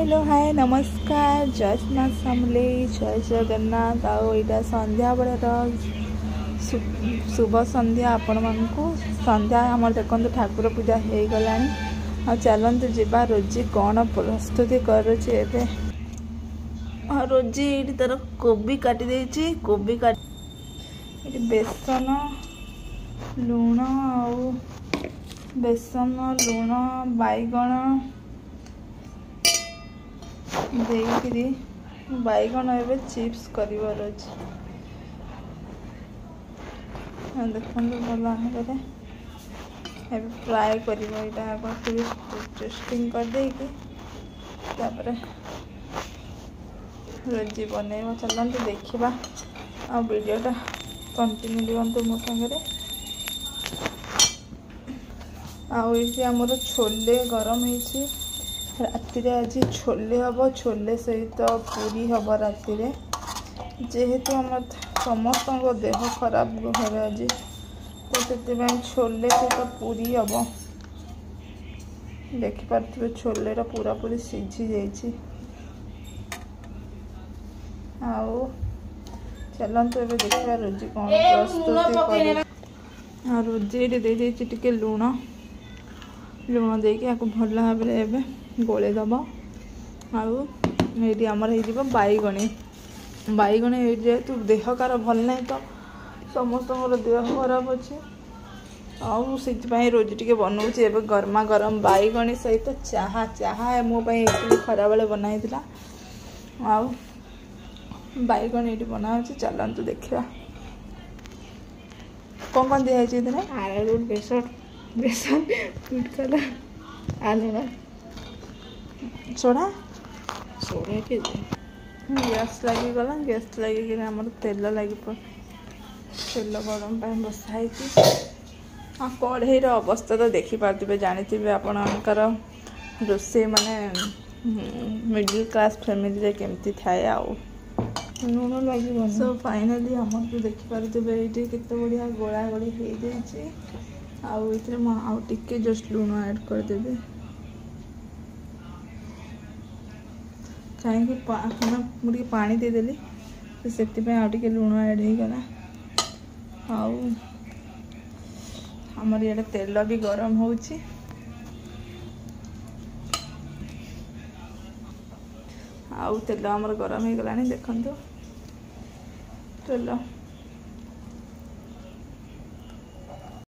hello hi नमस्कार जय माँ समले जय जगन्नाथ आओ यहाँ संध्या बेलर शुभ संध्या आपण मानू संध्या आम देखो ठाकुर पूजा हो गला आ चलतु जा रोजी कौन प्रस्तुति करुचे रोजी ये तार कोबी काटी देती कोबी काट बेसन लुण आउ बेसन लुण बैगण देकरी बैगण एवं चिप्स कर देखो भल भाव फ्राए कर टेस्टिंग कर रोजी बनइबा चलते देखा आ वीडियोटा कंटिन्यू दिवंतु मो संगे आमर छोले गरम होती राति आज छोले हम छोले सहित पूरी हम राति जेहेतु आम समस्त देह खराब घर आज तो से छोले सहित पूरी हम देखिपे छोले पूरा पूरी सीझी जाइए आओ चलतु ए देखा रोजी कौन प्रस्तुति कर रोजी ये टे लुण लुण देकी भल भाव में गोलेदब आईटी आमर हो बैगणी बैगणी जेहेतु देह कार भल ना तो समस्त देह खराब अच्छे आई रोज टे बनाऊे ए गरमा गरम बैगणी सहित चाहा चाहा मोपाई खरा बेले बनाई आउ बैगण ये बना चलतु देखा कौन कौन दिखाई आलू बेसन बेसन फूड कलर आलू सोडा सोडा के गैस लगिगला गैस लगे आम तेल लगी तेल गरम बसाई हाँ कढ़ईर अवस्था तो देखिपे जानी आपणकर रोसे माने मिडिल क्लास फैमिली केमती थाए आउ लुण लगे सो फाइनाली आम तो देखिपे ये केते बढ़िया गोला गोली हो जाए आउ टिके जस्ट लुण ऐड करदेवी कहीं मुझे पानी देदेली तो से लुण ऐड हो गला आमर ये तेल भी गरम हो तेल आमर गरम हो गला देखो तेल